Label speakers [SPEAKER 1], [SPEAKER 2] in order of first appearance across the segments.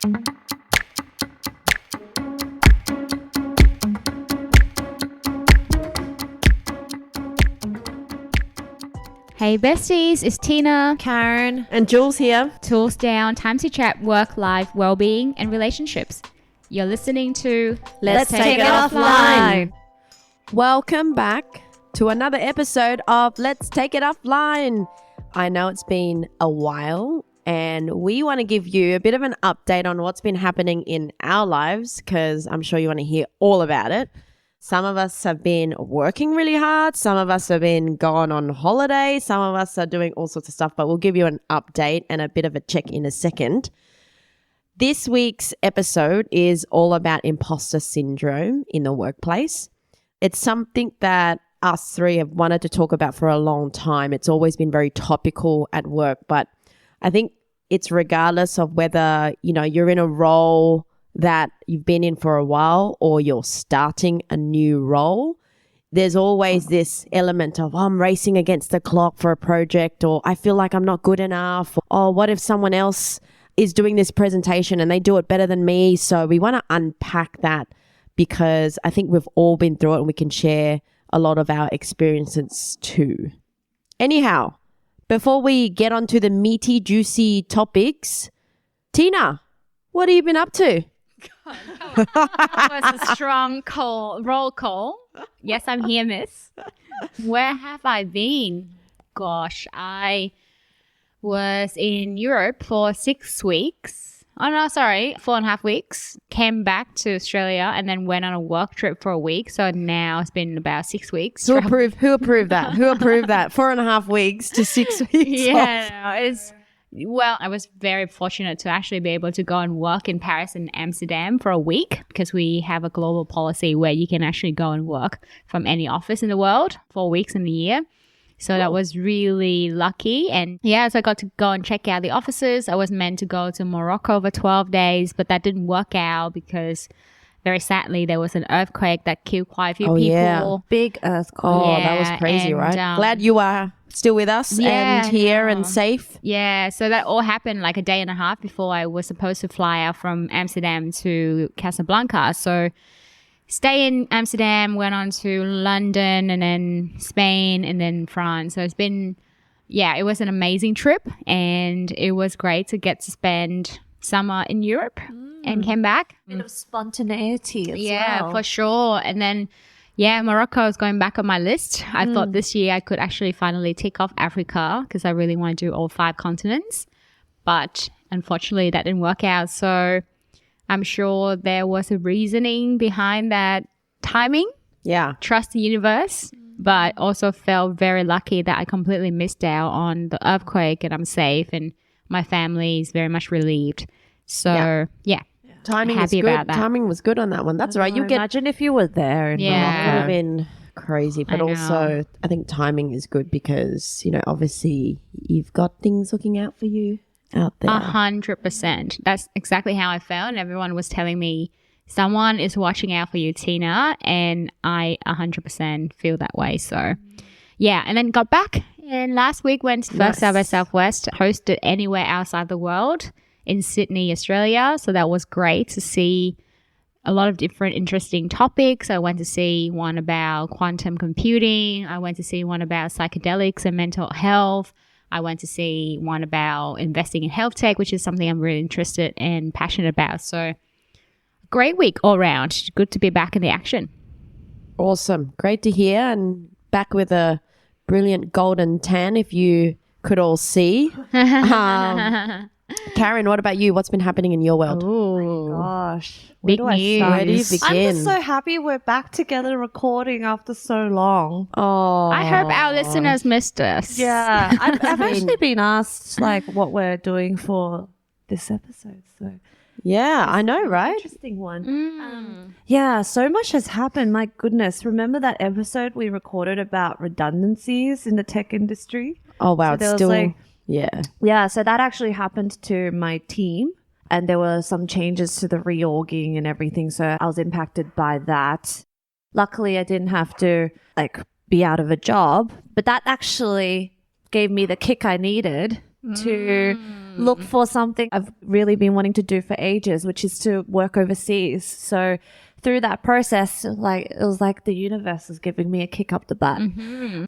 [SPEAKER 1] Hey besties, it's Tina,
[SPEAKER 2] Karen, and Jules here.
[SPEAKER 1] Tools down, time to chat work, life, well-being, and relationships. You're listening to
[SPEAKER 2] Let's Take It Offline. Welcome back to another episode of Let's Take It Offline. I know it's been a while, and we want to give you a bit of an update on what's been happening in our lives because I'm sure you want to hear all about it. Some of us have been working really hard. Some of us have been gone on holiday. Some of us are doing all sorts of stuff, but we'll give you an update and a bit of a check in a second. This week's episode is all about imposter syndrome in the workplace. It's something that us three have wanted to talk about for a long time. It's always been very topical at work, but I think it's regardless of whether, you're in a role that you've been in for a while or you're starting a new role, there's always this element of, I'm racing against the clock for a project, or I feel like I'm not good enough, or what if someone else is doing this presentation and they do it better than me? So we want to unpack that because I think we've all been through it and we can share a lot of our experiences too. Anyhow, before we get onto the meaty, juicy topics, Tina, what have you been up to?
[SPEAKER 1] That was a strong roll call. Yes, I'm here, miss. Where have I been? Gosh, I was in Europe for 6 weeks. Oh, no, sorry, 4.5 weeks. Came back to Australia and then went on a work trip for a week. So now it's been about 6 weeks.
[SPEAKER 2] Who approved that? Who approved that? 4.5 weeks to 6 weeks.
[SPEAKER 1] Yeah, Well, I was very fortunate to actually be able to go and work in Paris and Amsterdam for a week because we have a global policy where you can actually go and work from any office in the world 4 weeks in the year. So that was really lucky. And yeah, so I got to go and check out the offices. I was meant to go to Morocco for 12 days, but that didn't work out because very sadly there was an earthquake that killed quite a few people.
[SPEAKER 2] Yeah.
[SPEAKER 3] Big earthquake.
[SPEAKER 2] Oh, yeah, that was crazy, right? Glad you are still with us and here and safe.
[SPEAKER 1] Yeah, so that all happened like a day and a half before I was supposed to fly out from Amsterdam to Casablanca. So stay in Amsterdam, went on to London and then Spain and then France. So it's been, it was an amazing trip and it was great to get to spend summer in Europe and came back.
[SPEAKER 3] A bit of spontaneity as well.
[SPEAKER 1] Yeah, for sure. And then Morocco is going back on my list. I thought this year I could actually finally tick off Africa because I really want to do all 5 continents. But unfortunately, that didn't work out. So I'm sure there was a reasoning behind that timing.
[SPEAKER 2] Yeah.
[SPEAKER 1] Trust the universe. But also felt very lucky that I completely missed out on the earthquake and I'm safe and my family is very much relieved. So,
[SPEAKER 2] Timing is good.
[SPEAKER 1] About that.
[SPEAKER 2] Timing was good on that one. That's right.
[SPEAKER 3] Imagine if you were there.
[SPEAKER 2] It would have been crazy. But also, I think timing is good because, obviously you've got things looking out for you out there.
[SPEAKER 1] 100%. That's exactly how I felt. And everyone was telling me, someone is watching out for you, Tina. And I 100% feel that way. So, and then got back. And last week went to First South by Southwest, hosted anywhere outside the world in Sydney, Australia. So that was great to see a lot of different interesting topics. I went to see one about quantum computing. I went to see one about psychedelics and mental health. I went to see one about investing in health tech, which is something I'm really interested and passionate about. So great week all around. Good to be back in the action.
[SPEAKER 2] Awesome. Great to hear. And back with a brilliant golden tan, if you could all see. Karen, what about you? What's been happening in your world?
[SPEAKER 3] Oh my gosh.
[SPEAKER 1] Big news.
[SPEAKER 2] Where do you begin?
[SPEAKER 3] I'm just so happy we're back together recording after so long.
[SPEAKER 2] Oh,
[SPEAKER 1] I hope our listeners missed us.
[SPEAKER 3] Yeah. I've actually been asked what we're doing for this episode. So
[SPEAKER 2] yeah, I know, right?
[SPEAKER 3] Interesting one. So much has happened. My goodness. Remember that episode we recorded about redundancies in the tech industry?
[SPEAKER 2] Oh, wow.
[SPEAKER 3] So
[SPEAKER 2] it's still... Yeah,
[SPEAKER 3] so that actually happened to my team and there were some changes to the reorging and everything. So I was impacted by that. Luckily, I didn't have to be out of a job, but that actually gave me the kick I needed to look for something I've really been wanting to do for ages, which is to work overseas. So through that process, it was like the universe was giving me a kick up the butt.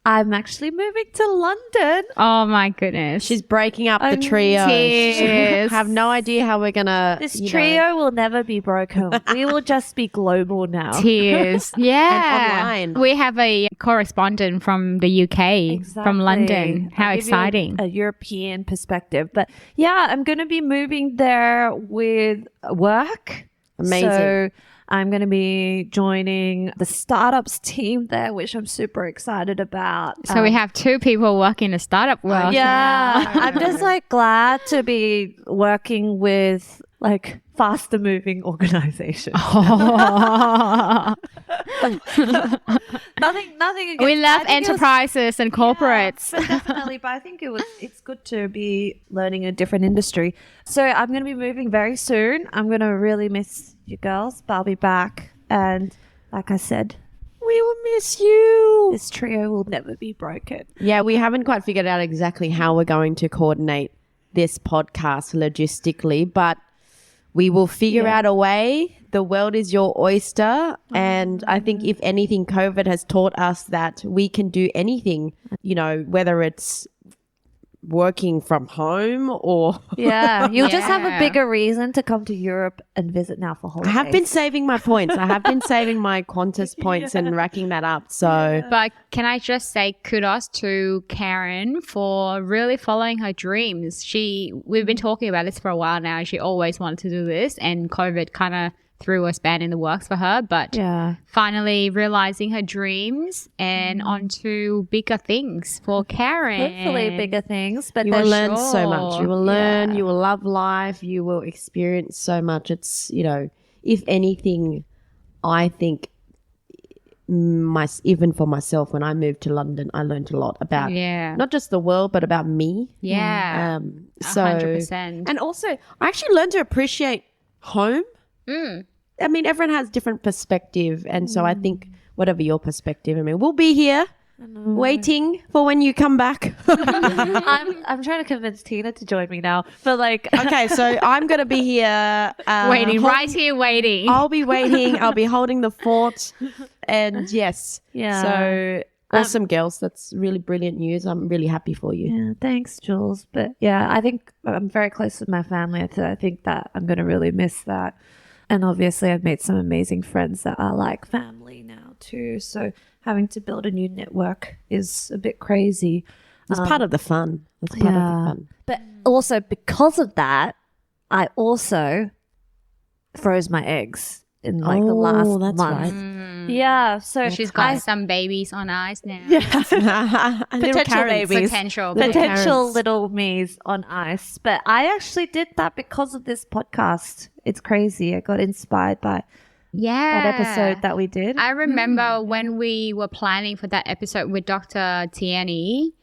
[SPEAKER 3] I'm actually moving to London.
[SPEAKER 1] Oh my goodness.
[SPEAKER 2] She's breaking up the trio.
[SPEAKER 1] Tears.
[SPEAKER 2] Have no idea how we're gonna.
[SPEAKER 3] This trio will never be broken. We will just be global now.
[SPEAKER 1] Tears. Yeah.
[SPEAKER 2] And online.
[SPEAKER 1] We have a correspondent from the UK, from London. How
[SPEAKER 3] I'll give you
[SPEAKER 1] exciting.
[SPEAKER 3] A European perspective. But yeah, I'm going to be moving there with work.
[SPEAKER 2] Amazing.
[SPEAKER 3] So I'm going to be joining the startups team there, which I'm super excited about.
[SPEAKER 1] So we have 2 people working in the startup world.
[SPEAKER 3] Yeah, I'm just glad to be working with faster moving organizations.
[SPEAKER 1] Oh.
[SPEAKER 3] Nothing against,
[SPEAKER 1] We love enterprises and corporates.
[SPEAKER 3] Yeah, definitely, but I think it's good to be learning a different industry. So I'm going to be moving very soon. I'm going to really miss you girls, but I'll be back. And like I said,
[SPEAKER 2] We will miss you.
[SPEAKER 3] this trio will never be broken.
[SPEAKER 2] Yeah, we haven't quite figured out exactly how we're going to coordinate this podcast logistically, but we will figure out a way. The world is your oyster. And I think if anything, COVID has taught us that we can do anything, whether it's working from home or...
[SPEAKER 3] Yeah, you'll just have a
[SPEAKER 1] Yeah.
[SPEAKER 3] bigger reason to come to Europe and visit now for
[SPEAKER 2] I
[SPEAKER 3] holidays.
[SPEAKER 2] have been saving my points. I have been saving my Qantas points and racking that up. So
[SPEAKER 1] But can I just say kudos to Karen for really following her dreams. We've been talking about this for a while now. She always wanted to do this, and COVID kind of threw a span in the works for her. But finally realizing her dreams and onto bigger things for Karen.
[SPEAKER 3] Hopefully bigger things, but
[SPEAKER 2] you will
[SPEAKER 3] there's
[SPEAKER 2] learn so much. You will learn.
[SPEAKER 3] Yeah.
[SPEAKER 2] You will love life. You will experience so much. It's, if anything, I think even for myself, when I moved to London, I learned a lot about not just the world, but about me.
[SPEAKER 1] Yeah. 100%.
[SPEAKER 2] And also, I actually learned to appreciate home. I mean, everyone has different perspective. And so I think whatever your perspective, we'll be here waiting for when you come back.
[SPEAKER 3] I'm trying to convince Tina to join me now. But
[SPEAKER 2] Okay, so I'm going to be here.
[SPEAKER 1] Waiting, right here waiting.
[SPEAKER 2] I'll be waiting. I'll be holding the fort. And yes.
[SPEAKER 3] Yeah.
[SPEAKER 2] So awesome, girls. That's really brilliant news. I'm really happy for you.
[SPEAKER 3] Yeah, thanks, Jules. But yeah, I think I'm very close with my family. So I think that I'm going to really miss that. And obviously I've made some amazing friends that are like family now too. So having to build a new network is a bit crazy.
[SPEAKER 2] It's part of the fun. It's part of the fun.
[SPEAKER 3] But also because of that, I also froze my eggs in the last
[SPEAKER 2] that's
[SPEAKER 3] month.
[SPEAKER 2] right.
[SPEAKER 3] Yeah, so
[SPEAKER 1] She's got some babies on ice now.
[SPEAKER 3] Potential babies.
[SPEAKER 1] Potential
[SPEAKER 3] little me's on ice. But I actually did that because of this podcast. It's crazy. I got inspired by that episode that we did.
[SPEAKER 1] I remember when we were planning for that episode with Dr. Tierney.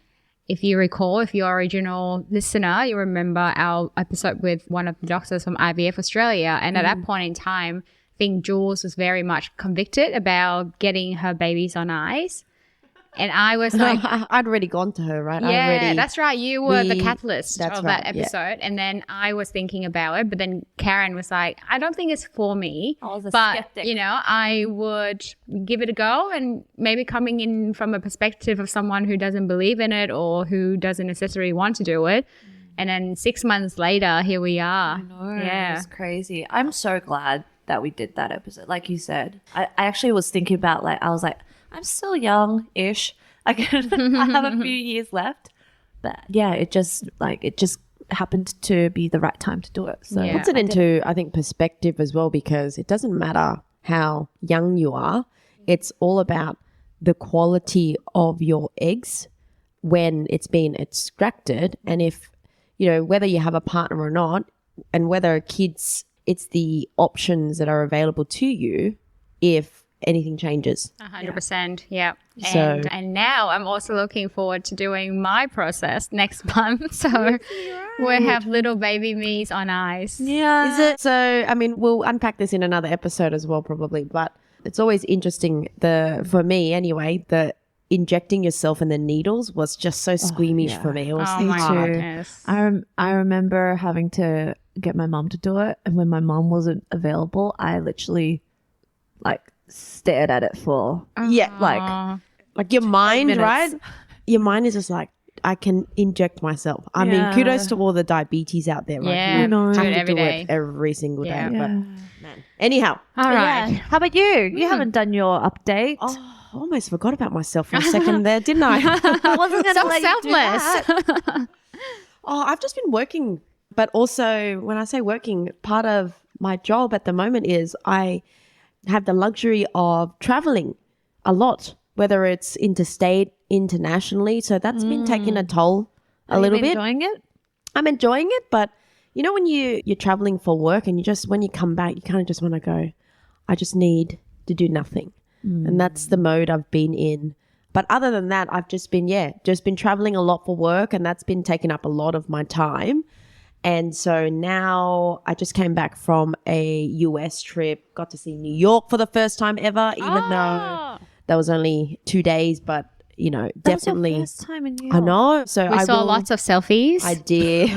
[SPEAKER 1] If you recall, if you're original listener, you remember our episode with one of the doctors from IVF Australia. And at that point in time, I think Jules was very much convicted about getting her babies on ice. And I was like...
[SPEAKER 2] I'd already gone to her, right?
[SPEAKER 1] Yeah, that's right. You were the catalyst of that
[SPEAKER 2] right,
[SPEAKER 1] episode. Yeah. And then I was thinking about it. But then Karen was like, I don't think it's for me.
[SPEAKER 3] I was a
[SPEAKER 1] but,
[SPEAKER 3] skeptic.
[SPEAKER 1] I would give it a go. And maybe coming in from a perspective of someone who doesn't believe in it or who doesn't necessarily want to do it. And then 6 months later, here we are.
[SPEAKER 3] I know.
[SPEAKER 1] Yeah.
[SPEAKER 3] It's crazy. I'm so glad that we did that episode. Like you said, I actually was thinking about I was like, I'm still young-ish. I have a few years left. But yeah, it just happened to be the right time to do it. So
[SPEAKER 2] Puts it into, I think, perspective as well, because it doesn't matter how young you are. It's all about the quality of your eggs when it's been extracted. And if, whether you have a partner or not, and whether kids, it's the options that are available to you if anything changes.
[SPEAKER 1] 100%. Yeah.
[SPEAKER 2] So-
[SPEAKER 1] And now I'm also looking forward to doing my process next month. So we'll have little baby me's on ice.
[SPEAKER 3] yeah.
[SPEAKER 2] Is it? So, we'll unpack this in another episode as well, probably. But it's always interesting, for me anyway, the injecting yourself in the needles was just so squeamish for me. It was
[SPEAKER 1] Oh my
[SPEAKER 2] hard.
[SPEAKER 1] goodness.
[SPEAKER 3] I remember having to get my mom to do it, and when my mom wasn't available, I literally like stared at it for
[SPEAKER 2] Yeah, like your mind,
[SPEAKER 3] minutes.
[SPEAKER 2] right? Your mind is just like, I can inject myself. I mean, kudos to all the diabetes out there, right?
[SPEAKER 1] Yeah,
[SPEAKER 2] who
[SPEAKER 3] know.
[SPEAKER 2] have
[SPEAKER 1] do it
[SPEAKER 2] to
[SPEAKER 1] every
[SPEAKER 2] do
[SPEAKER 1] day.
[SPEAKER 2] it every single day.
[SPEAKER 1] Yeah.
[SPEAKER 2] But man, anyhow,
[SPEAKER 1] All right.
[SPEAKER 3] Yeah. How about you? You haven't done your update.
[SPEAKER 2] I almost forgot about myself for a second there, didn't I?
[SPEAKER 3] I wasn't going to
[SPEAKER 1] So
[SPEAKER 3] let you do that.
[SPEAKER 1] selfless.
[SPEAKER 2] I've just been working, but also when I say working, part of my job at the moment is I have the luxury of traveling a lot, whether it's interstate, internationally. So that's been taking a toll a little bit.
[SPEAKER 3] Enjoying it?
[SPEAKER 2] I'm enjoying it, but you know when you're traveling for work and when you come back, you kind of just want to go, I just need to do nothing. And that's the mode I've been in. But other than that, I've just been traveling a lot for work, and that's been taking up a lot of my time. And so now I just came back from a US trip, got to see New York for the first time ever, even though that was only 2 days, but you know, definitely.
[SPEAKER 3] That was your first time in New York.
[SPEAKER 2] I know. So
[SPEAKER 1] We saw lots of selfies.
[SPEAKER 2] I did.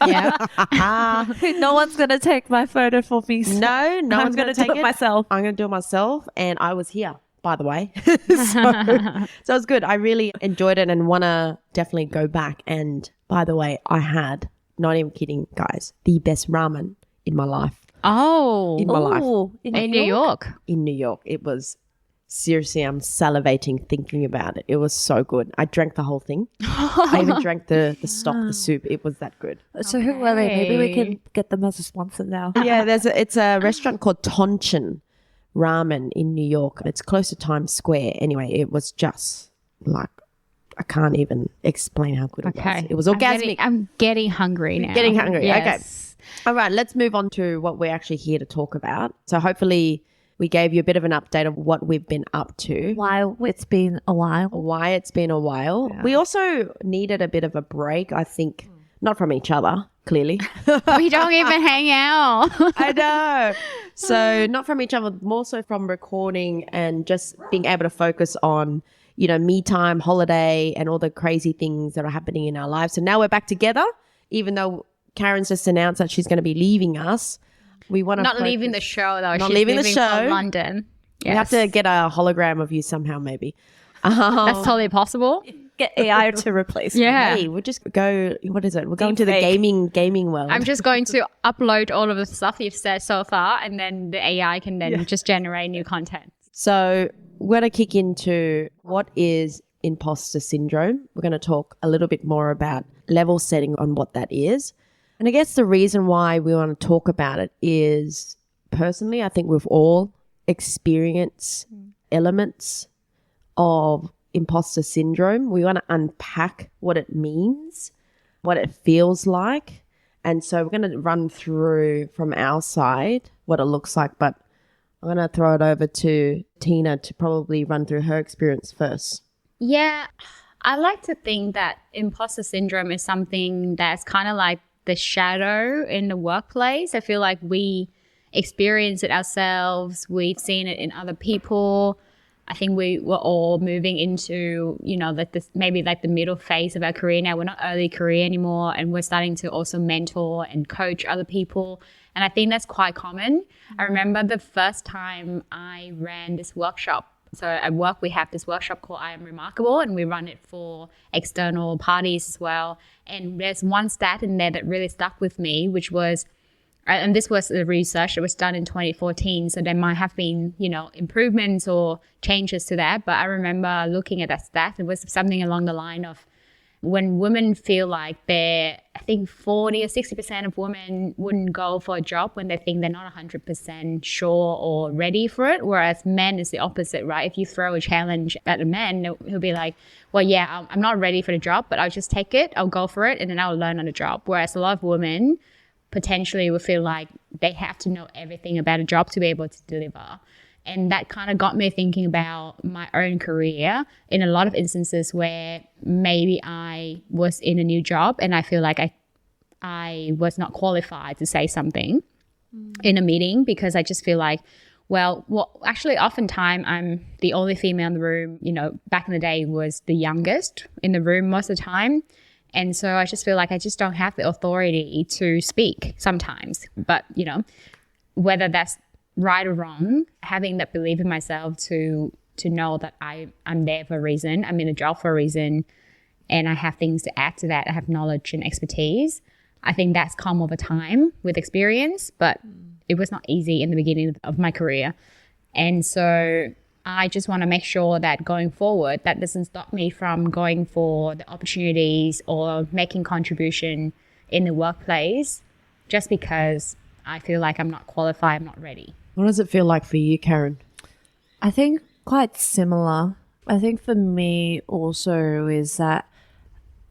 [SPEAKER 1] Yeah.
[SPEAKER 3] No one's going to take my photo for me. So
[SPEAKER 2] No
[SPEAKER 3] I'm
[SPEAKER 2] one's going to
[SPEAKER 3] do
[SPEAKER 2] take
[SPEAKER 3] it myself.
[SPEAKER 2] I'm going to do it myself. And I was here, by the way. So it was good. I really enjoyed it and want to definitely go back. And by the way, I had, not even kidding, guys, the best ramen in my life.
[SPEAKER 1] Oh.
[SPEAKER 2] In my life.
[SPEAKER 3] Ooh, in
[SPEAKER 1] In New York.
[SPEAKER 2] In New York. It was seriously, I'm salivating thinking about it. It was so good. I drank the whole thing. I even drank the stock, the soup. It was that good.
[SPEAKER 3] So who are they? Maybe we
[SPEAKER 1] Okay.
[SPEAKER 3] can get them as a sponsor now.
[SPEAKER 2] Yeah, it's a restaurant called Tonchin Ramen in New York. It's close to Times Square. Anyway, it was just like, I can't even explain how good it was. It was orgasmic.
[SPEAKER 1] I'm getting hungry now.
[SPEAKER 2] Getting hungry.
[SPEAKER 1] Yes.
[SPEAKER 2] All right, let's move on to what we're actually here to talk about. So hopefully we gave you a bit of an update of what we've been up to.
[SPEAKER 3] Why it's been a while.
[SPEAKER 2] Why it's been a while. We also needed a bit of a break, I think, not from each other, clearly.
[SPEAKER 1] We don't even hang out.
[SPEAKER 2] I know. So not from each other, more so from recording and just being able to focus on, you know, me time, holiday, and all the crazy things that are happening in our lives. So now we're back together, even though Karen's just announced that she's going to be leaving us. We want to
[SPEAKER 1] Not leaving the show though.
[SPEAKER 2] Not
[SPEAKER 1] She's
[SPEAKER 2] leaving the
[SPEAKER 1] leaving
[SPEAKER 2] show.
[SPEAKER 1] for London.
[SPEAKER 2] We have to get a hologram of you somehow, maybe.
[SPEAKER 1] That's totally possible.
[SPEAKER 3] Get AI to replace me.
[SPEAKER 1] Yeah.
[SPEAKER 2] Hey, we'll just go. What is it? We're going to the
[SPEAKER 3] Deepfake.
[SPEAKER 2] gaming world.
[SPEAKER 1] I'm just going to upload all of the stuff you've said so far, and then the AI can then just generate new content.
[SPEAKER 2] So we're going to kick into what is imposter syndrome. We're going to talk a little bit more about level setting on what that is. And I guess the reason why we want to talk about it is, personally, I think we've all experienced elements of imposter syndrome. We want to unpack what it means, what it feels like. And so we're going to run through from our side what it looks like, but I'm going to throw it over to Tina to probably run through her experience first.
[SPEAKER 1] Yeah, I like to think that imposter syndrome is something that's kind of like the shadow in the workplace. I feel like we experience it ourselves. We've seen it in other people. I think we were all moving into, you know, like this, maybe like the middle phase of our career now. We're not early career anymore, and we're starting to also mentor and coach other people. And I think that's quite common. I remember the first time I ran this workshop. So at work, we have this workshop called I Am Remarkable, and we run it for external parties as well. And there's one stat in there that really stuck with me, which was, and this was the research that was done in 2014. So there might have been, you know, improvements or changes to that. But I remember looking at that stat. It was something along the line of, when women feel like I think 40 or 60% of women wouldn't go for a job when they think they're not 100% sure or ready for it. Whereas men is the opposite, right? If you throw a challenge at a man, he'll be like, well, yeah, I'm not ready for the job, but I'll just take it. I'll go for it, and then I'll learn on the job. Whereas a lot of women potentially will feel like they have to know everything about a job to be able to deliver. And that kind of got me thinking about my own career in a lot of instances where maybe I was in a new job and I feel like I was not qualified to say something in a meeting, because I just feel like, Well, actually, oftentimes I'm the only female in the room. You know, back in the day was the youngest in the room most of the time. And so I just feel like I just don't have the authority to speak sometimes. But, you know, whether that's right or wrong, having that belief in myself to know that I'm there for a reason, I'm in a job for a reason, and I have things to add to that, I have knowledge and expertise. I think that's come over time with experience, but it was not easy in the beginning of my career. And so I just want to make sure that going forward, that doesn't stop me from going for the opportunities or making contribution in the workplace just because I feel like I'm not qualified, I'm not ready.
[SPEAKER 2] What does it feel like for you, Karen?
[SPEAKER 3] I think quite similar. I think for me also is that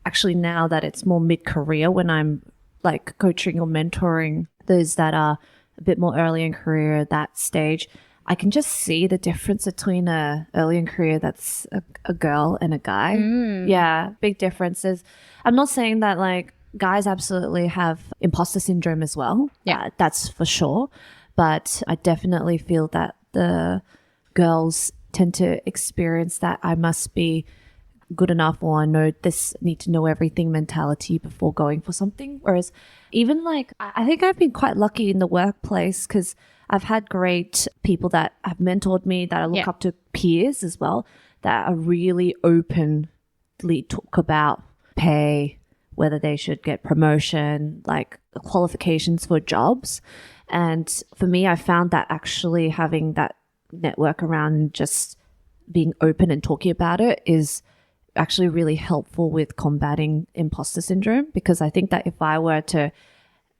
[SPEAKER 3] actually now that it's more mid-career, when I'm like coaching or mentoring those that are a bit more early in career, that stage, I can just see the difference between a early in career that's a girl and a guy. Yeah, big differences. I'm not saying that like guys absolutely have imposter syndrome as well.
[SPEAKER 1] Yeah.
[SPEAKER 3] That's for sure. But I definitely feel that the girls tend to experience that I must be good enough, or I know this, need to know everything mentality before going for something. Whereas even like, I think I've been quite lucky in the workplace because I've had great people that have mentored me, that I look up to, peers as well, that are really openly talk about pay, whether they should get promotion, like qualifications for jobs. And for me, I found that actually having that network around just being open and talking about it is actually really helpful with combating imposter syndrome, because I think that if I were to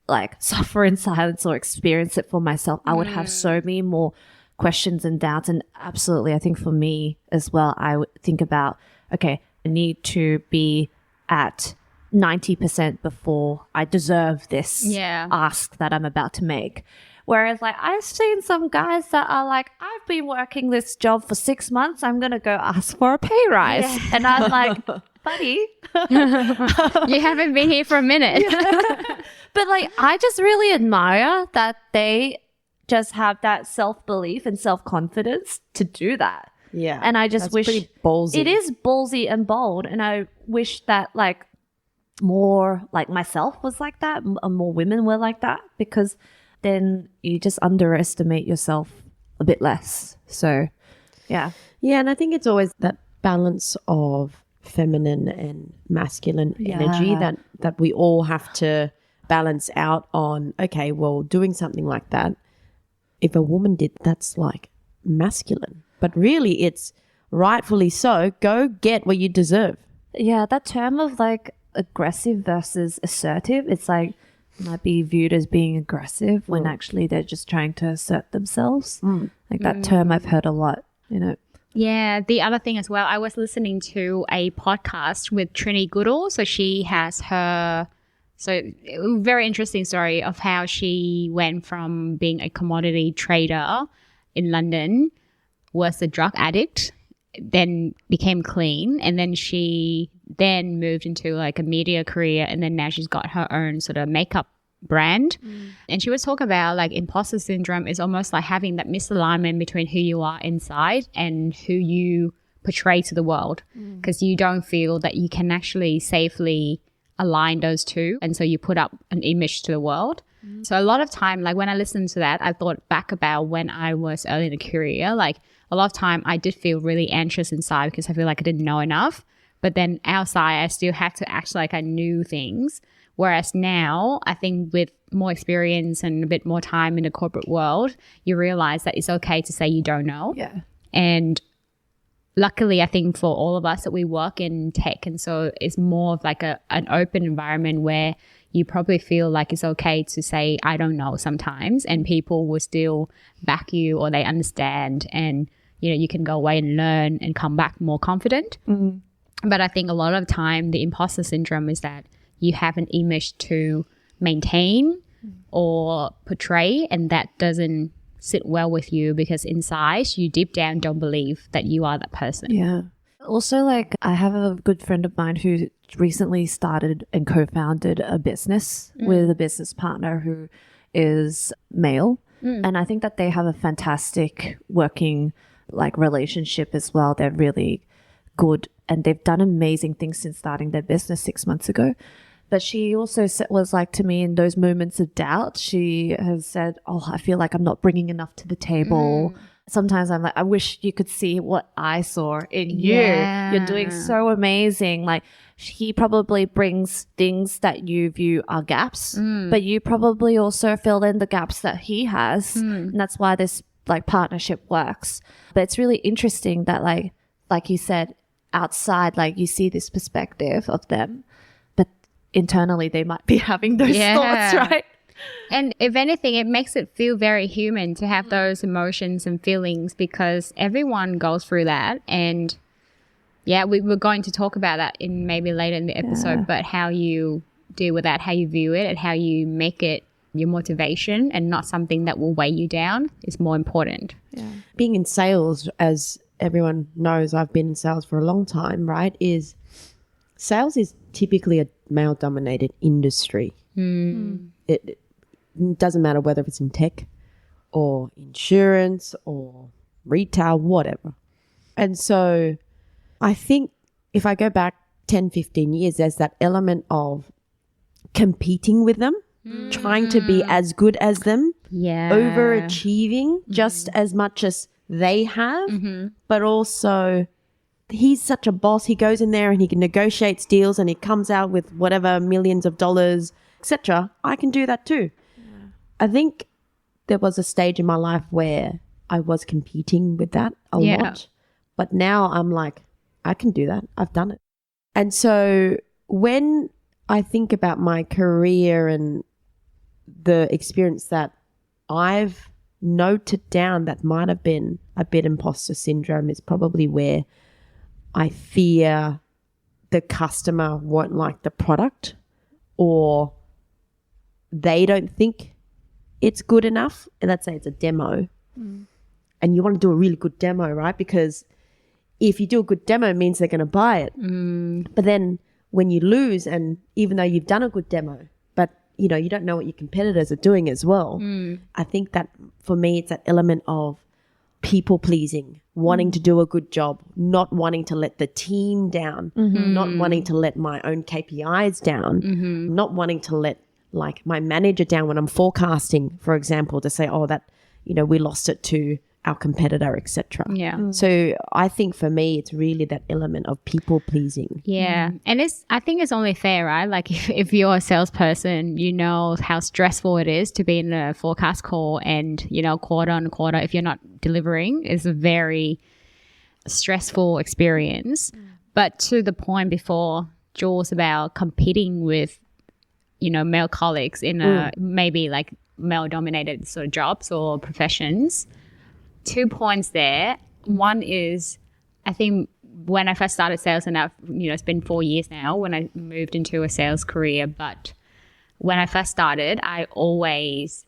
[SPEAKER 3] like suffer in silence or experience it for myself, I would have so many more questions and doubts. And absolutely, I think for me as well, I would think about, okay, I need to be at 90% before I deserve this ask that I'm about to make. Whereas like I've seen some guys that are like, I've been working this job for 6 months, I'm going to go ask for a pay rise. Yeah. And I'm like, buddy.
[SPEAKER 1] You haven't been here for a minute.
[SPEAKER 3] But like, I just really admire that they just have that self-belief and self-confidence to do that.
[SPEAKER 2] Yeah.
[SPEAKER 3] And I just
[SPEAKER 2] that's
[SPEAKER 3] wish
[SPEAKER 2] pretty ballsy.
[SPEAKER 3] It is ballsy and bold. And I wish that like more like myself was like that, more women were like that, because then you just underestimate yourself a bit less. So, yeah.
[SPEAKER 2] Yeah, and I think it's always that balance of feminine and masculine energy that we all have to balance out on. Okay, well, doing something like that, if a woman did, that's like masculine. But really, it's rightfully so. Go get what you deserve.
[SPEAKER 3] Yeah, that term of like aggressive versus assertive, it's like might be viewed as being aggressive when actually they're just trying to assert themselves. Like that term I've heard a lot, you know.
[SPEAKER 1] Yeah, the other thing as well, I was listening to a podcast with Trini Goodall. So she has her, very interesting story of how she went from being a commodity trader in London, was a drug addict, then became clean, and then she then moved into like a media career, and then now she's got her own sort of makeup brand. And she was talking about like imposter syndrome is almost like having that misalignment between who you are inside and who you portray to the world, because you don't feel that you can actually safely align those two, and so you put up an image to the world. So a lot of time, like when I listened to that, I thought back about when I was early in the career. Like a lot of time I did feel really anxious inside because I feel like I didn't know enough, but then outside I still had to act like I knew things. Whereas now I think with more experience and a bit more time in the corporate world, you realize that it's okay to say you don't know.
[SPEAKER 3] Yeah.
[SPEAKER 1] And luckily, I think for all of us that we work in tech, and so it's more of like an open environment where you probably feel like it's okay to say, I don't know sometimes, and people will still back you or they understand, and, you know, you can go away and learn and come back more confident. But I think a lot of time the imposter syndrome is that you have an image to maintain or portray, and that doesn't sit well with you because inside you deep down don't believe that you are that person.
[SPEAKER 3] Yeah. Also, like I have a good friend of mine who recently started and co-founded a business with a business partner who is male. And I think that they have a fantastic working like relationship as well. They're really good and they've done amazing things since starting their business 6 months ago. But she also was like to me in those moments of doubt, she has said, oh, I feel like I'm not bringing enough to the table. Sometimes I'm like, I wish you could see what I saw in you.
[SPEAKER 1] Yeah.
[SPEAKER 3] You're doing so amazing. Like he probably brings things that you view are gaps, but you probably also fill in the gaps that he has. And that's why this like partnership works. But it's really interesting that like you said, outside, like you see this perspective of them, but internally they might be having those thoughts, right?
[SPEAKER 1] And if anything, it makes it feel very human to have those emotions and feelings because everyone goes through that. And yeah, we were going to talk about that in maybe later in the episode, but how you deal with that, how you view it and how you make it your motivation and not something that will weigh you down is more important.
[SPEAKER 2] Yeah. Being in sales, as everyone knows, I've been in sales for a long time, right? Sales is typically a male-dominated industry. It doesn't matter whether it's in tech or insurance or retail, whatever. And so I think if I go back 10, 15 years, there's that element of competing with them, trying to be as good as them, overachieving just as much as they have, but also he's such a boss. He goes in there and he negotiates deals and he comes out with whatever millions of dollars, etc. I can do that too. I think there was a stage in my life where I was competing with that a lot, but now I'm like, I can do that. I've done it. And so when I think about my career and the experience that I've noted down that might have been a bit imposter syndrome is probably where I fear the customer won't like the product or they don't think it's good enough. And let's say it's a demo and you want to do a really good demo, right? Because if you do a good demo, it means they're going to buy it. But then when you lose, and even though you've done a good demo, but you know, you don't know what your competitors are doing as well. I think that for me, it's that element of people pleasing, wanting to do a good job, not wanting to let the team down, not wanting to let my own KPIs down, not wanting to let like my manager down when I'm forecasting, for example, to say, oh, that, you know, we lost it to our competitor, etc. So I think for me, it's really that element of people pleasing.
[SPEAKER 1] And I think it's only fair, right? Like if you're a salesperson, you know how stressful it is to be in a forecast call and, you know, quarter on quarter, if you're not delivering, is a very stressful experience. But to the point before, Jules, about competing with, you know, male colleagues in a maybe like male dominated sort of jobs or professions. 2 points there. One is, I think when I first started sales, and I've, you know, it's been 4 years now when I moved into a sales career, but when I first started, I always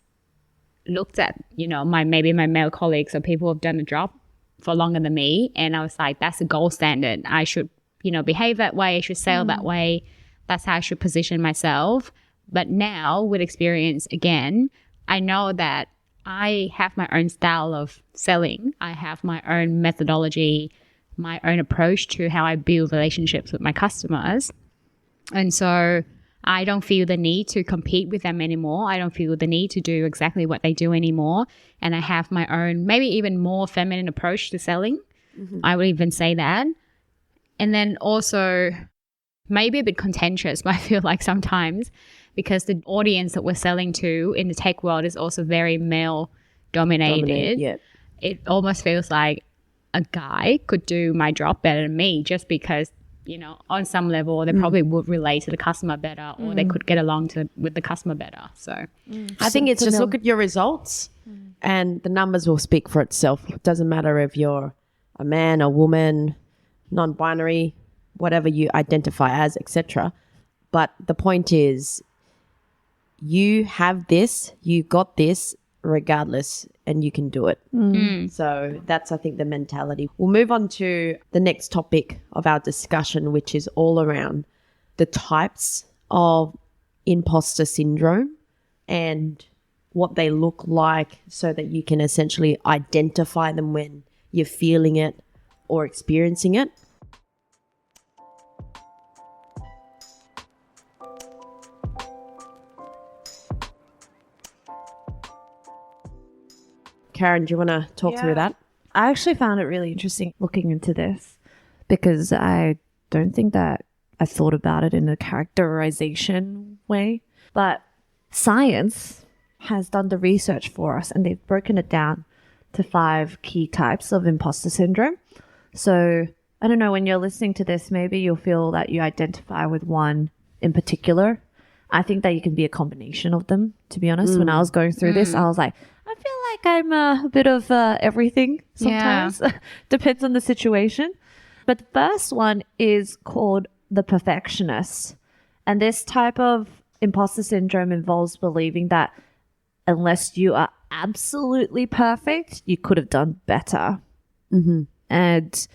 [SPEAKER 1] looked at, you know, maybe my male colleagues or people who have done a job for longer than me, and I was like, that's a gold standard. I should, you know, behave that way. I should sell that way. That's how I should position myself. But now with experience, again, I know that I have my own style of selling. I have my own methodology, my own approach to how I build relationships with my customers. And so I don't feel the need to compete with them anymore. I don't feel the need to do exactly what they do anymore. And I have my own, maybe even more feminine approach to selling. I would even say that. And then also maybe a bit contentious, but I feel like sometimes because the audience that we're selling to in the tech world is also very male dominated. It almost feels like a guy could do my job better than me just because, you know, on some level they probably would relate to the customer better or they could get along with the customer better. So
[SPEAKER 2] I think it's just look at your results and the numbers will speak for itself. It doesn't matter if you're a man, a woman, non-binary, whatever you identify as, etc. But the point is, you have this, you got this regardless, and you can do it. So that's, I think, the mentality. We'll move on to the next topic of our discussion, which is all around the types of imposter syndrome and what they look like so that you can essentially identify them when you're feeling it or experiencing it. Karen, do you want to talk through that?
[SPEAKER 3] I actually found it really interesting looking into this because I don't think that I thought about it in a characterization way. But science has done the research for us and they've broken it down to 5 key types of imposter syndrome. So I don't know, when you're listening to this, maybe you'll feel that you identify with one in particular. I think that you can be a combination of them, to be honest. When I was going through this, I was like, I feel like I'm a bit of everything sometimes. Depends on the situation. But the first one is called the perfectionist. And this type of imposter syndrome involves believing that unless you are absolutely perfect, you could have done better. And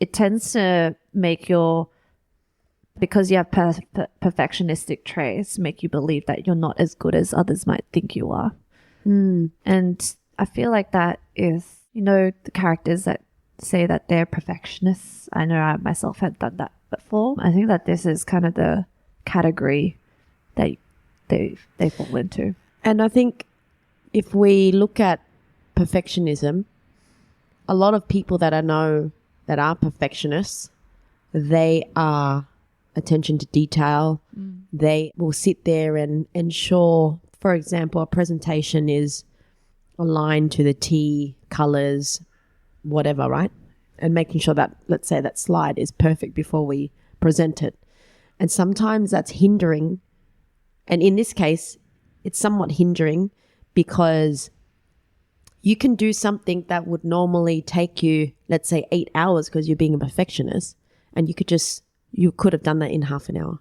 [SPEAKER 3] it tends to make because you have perfectionistic traits, make you believe that you're not as good as others might think you are. And I feel like that is, the characters that say that they're perfectionists. I know I myself had done that before. I think that this is kind of the category that they fall into.
[SPEAKER 2] And I think if we look at perfectionism, a lot of people that I know that are perfectionists, they are attention to detail. They will sit there and ensure, for example, a presentation is aligned to the T, colors, whatever, right? And making sure that, let's say, that slide is perfect before we present it. And sometimes that's hindering. And in this case, it's somewhat hindering because you can do something that would normally take you, let's say, 8 hours because you're being a perfectionist, and you could have done that in half an hour,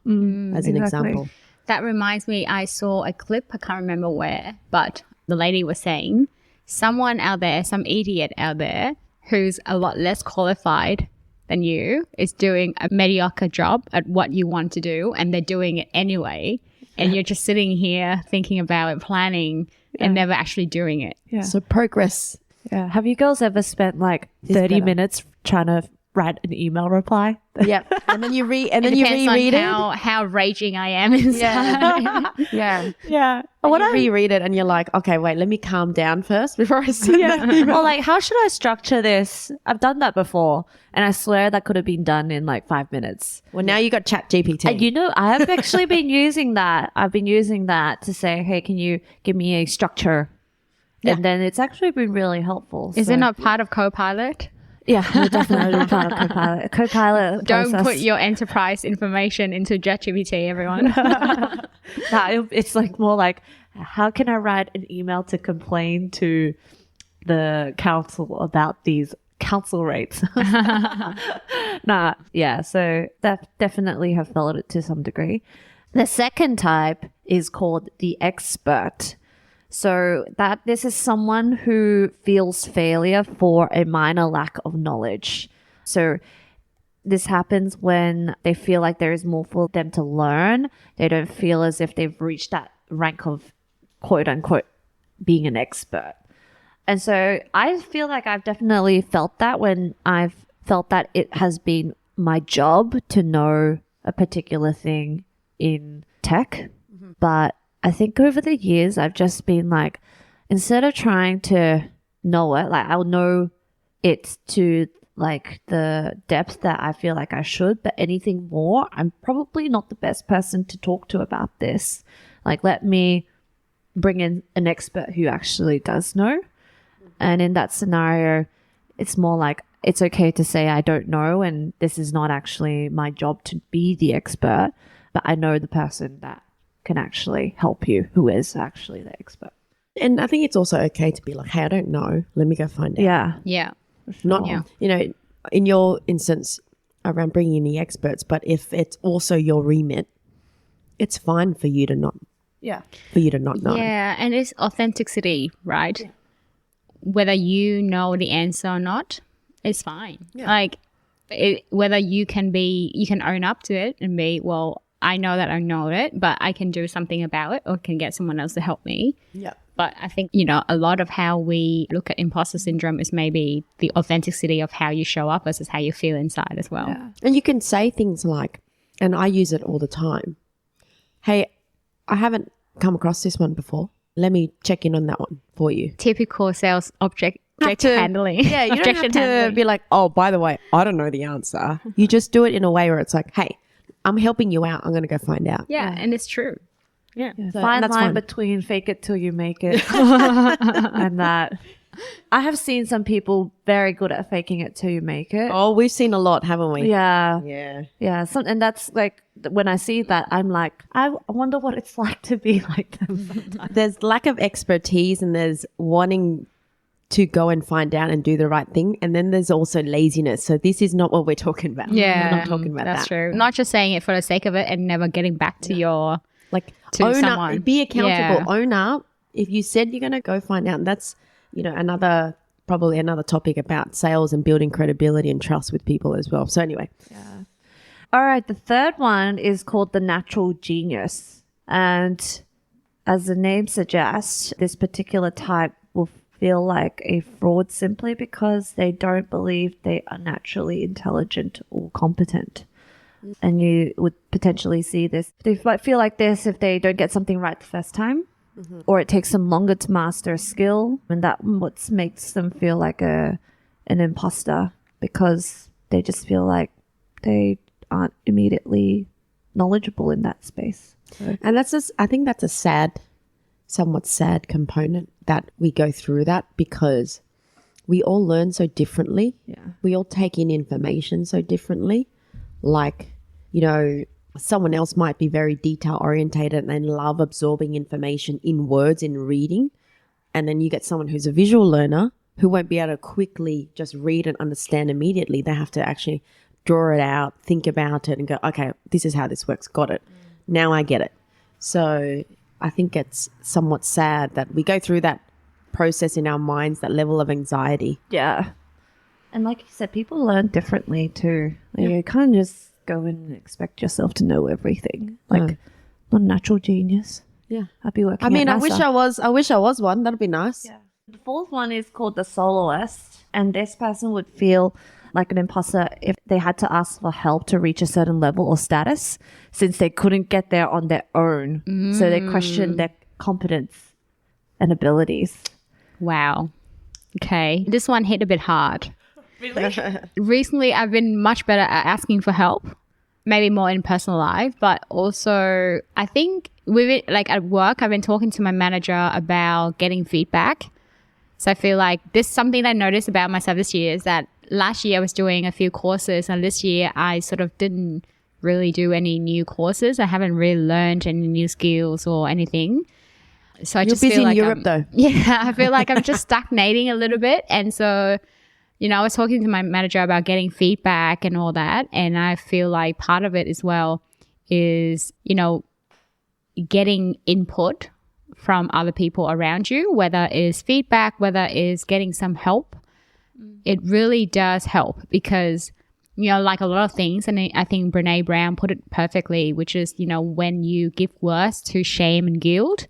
[SPEAKER 2] as an example.
[SPEAKER 1] That reminds me, I saw a clip, I can't remember where, but the lady was saying someone out there, some idiot out there who's a lot less qualified than you is doing a mediocre job at what you want to do, and they're doing it anyway. And you're just sitting here thinking about it, planning, and never actually doing it.
[SPEAKER 3] Yeah.
[SPEAKER 2] So progress.
[SPEAKER 3] Yeah. Have you girls ever spent like 30 minutes trying to write an email reply?
[SPEAKER 2] Yeah. And then you reread it.
[SPEAKER 1] How raging I am inside.
[SPEAKER 2] Yeah.
[SPEAKER 3] Yeah.
[SPEAKER 2] When you reread it and you're like, okay, wait, let me calm down first before I send that email.
[SPEAKER 3] Or like, how should I structure this? I've done that before, and I swear that could have been done in like 5 minutes.
[SPEAKER 2] Well, now you got ChatGPT.
[SPEAKER 3] And I have actually been using that. I've been using that to say, hey, can you give me a structure? Yeah. And then it's actually been really helpful.
[SPEAKER 1] Is it not part of Copilot?
[SPEAKER 3] Yeah, definitely part of Copilot. Copilot.
[SPEAKER 1] Don't put your enterprise information into ChatGPT, everyone.
[SPEAKER 3] No, it's like more like, how can I write an email to complain to the council about these council rates? So that definitely have felt it to some degree. The second type is called the expert. So this is someone who feels failure for a minor lack of knowledge. So this happens when they feel like there is more for them to learn. They don't feel as if they've reached that rank of quote unquote being an expert. And so I feel like I've definitely felt that when I've felt that it has been my job to know a particular thing in tech. But I think over the years, I've just been like, instead of trying to know it, like I'll know it to like the depth that I feel like I should, but anything more, I'm probably not the best person to talk to about this. Like, let me bring in an expert who actually does know. And in that scenario, it's more like, it's okay to say I don't know, and this is not actually my job to be the expert, but I know the person that can actually help you, who is actually the expert.
[SPEAKER 2] And I think it's also okay to be like, hey, I don't know. Let me go find out.
[SPEAKER 3] Yeah.
[SPEAKER 1] Yeah.
[SPEAKER 2] Not, in your instance around bringing in the experts, but if it's also your remit, it's fine for you to not.
[SPEAKER 3] Yeah.
[SPEAKER 2] For you to not know.
[SPEAKER 1] Yeah, and it's authenticity, right? Yeah. Whether you know the answer or not, it's fine. Yeah. Like whether you can own up to it and be, well, I know that I know it, but I can do something about it or can get someone else to help me.
[SPEAKER 2] Yeah.
[SPEAKER 1] But I think, you know, a lot of how we look at imposter syndrome is maybe the authenticity of how you show up versus how you feel inside as well.
[SPEAKER 3] Yeah.
[SPEAKER 2] And you can say things like, and I use it all the time, hey, I haven't come across this one before. Let me check in on that one for you.
[SPEAKER 1] Typical sales object
[SPEAKER 2] To-
[SPEAKER 1] handling.
[SPEAKER 2] Yeah, you don't have
[SPEAKER 1] Objection
[SPEAKER 2] to
[SPEAKER 1] handling.
[SPEAKER 2] be like, oh, by the way, I don't know the answer. You just do it in a way where it's like, hey, I'm helping you out. I'm going to go find out.
[SPEAKER 1] Yeah, and it's true. Yeah.
[SPEAKER 2] So-
[SPEAKER 3] Fine
[SPEAKER 2] that's
[SPEAKER 3] line
[SPEAKER 2] fine.
[SPEAKER 3] between fake it till you make it and that. I have seen some people very good at faking it till you make it.
[SPEAKER 2] Oh, we've seen a lot, haven't we?
[SPEAKER 3] Yeah.
[SPEAKER 2] Yeah.
[SPEAKER 3] Yeah. And that's like, when I see that, I'm like, I wonder what it's like to be like them sometimes.
[SPEAKER 2] There's lack of expertise and there's wanting to go and find out and do the right thing. And then there's also laziness. So this is not what we're talking about.
[SPEAKER 1] Yeah,
[SPEAKER 2] We're not talking about
[SPEAKER 1] that's
[SPEAKER 2] that.
[SPEAKER 1] true. Not just saying it for the sake of it and never getting back to your
[SPEAKER 2] Like,
[SPEAKER 1] to
[SPEAKER 2] own
[SPEAKER 1] someone.
[SPEAKER 2] up, be accountable,
[SPEAKER 1] Yeah.
[SPEAKER 2] own up. If you said you're going to go find out, and that's, you know, probably another topic about sales and building credibility and trust with people as well. So anyway,
[SPEAKER 3] All right. The third one is called the natural genius. And as the name suggests, this particular type will feel like a fraud simply because they don't believe they are naturally intelligent or competent. And you would potentially see this. They might feel like this if they don't get something right the first time, or it takes them longer to master a skill. And that what makes them feel like an imposter because they just feel like they aren't immediately knowledgeable in that space. So,
[SPEAKER 2] and that's just, I think that's a somewhat sad component that we go through that because we all learn so differently.
[SPEAKER 3] yeah.
[SPEAKER 2] We all take in information so differently. Like, you know, someone else might be very detail orientated and love absorbing information in words, in reading. And then you get someone who's a visual learner who won't be able to quickly just read and understand immediately. They have to actually draw it out, think about it and go, okay, this is how this works. Got it. Now I get it. So I think it's somewhat sad that we go through that process in our minds, that level of anxiety.
[SPEAKER 3] Yeah. And like you said, people learn differently too. Like, you can't just go in and expect yourself to know everything. Like, not a natural genius.
[SPEAKER 2] Yeah.
[SPEAKER 3] I'd be working
[SPEAKER 2] I mean,
[SPEAKER 3] at
[SPEAKER 2] I wish I was one. That'd be nice.
[SPEAKER 3] Yeah. The fourth one is called the soloist. And this person would feel like an imposter if they had to ask for help to reach a certain level or status since they couldn't get there on their own. So they question their competence and abilities.
[SPEAKER 1] Wow. Okay. This one hit a bit hard. Really? Recently, I've been much better at asking for help, maybe more in personal life, but also I think with it, like at work, I've been talking to my manager about getting feedback. So I feel like this is something that I noticed about myself this year is that last year I was doing a few courses and this year I sort of didn't really do any new courses. I haven't really learned any new skills or anything. So I
[SPEAKER 2] You're
[SPEAKER 1] just
[SPEAKER 2] busy
[SPEAKER 1] feel
[SPEAKER 2] in
[SPEAKER 1] like
[SPEAKER 2] Europe though.
[SPEAKER 1] Yeah, I feel like I'm just stagnating a little bit. And so, you know, I was talking to my manager about getting feedback and all that. And I feel like part of it as well is, you know, getting input from other people around you, whether it is feedback, whether it is getting some help. It really does help because, you know, like a lot of things, and I think Brene Brown put it perfectly, which is, you know, when you give words to shame and guilt,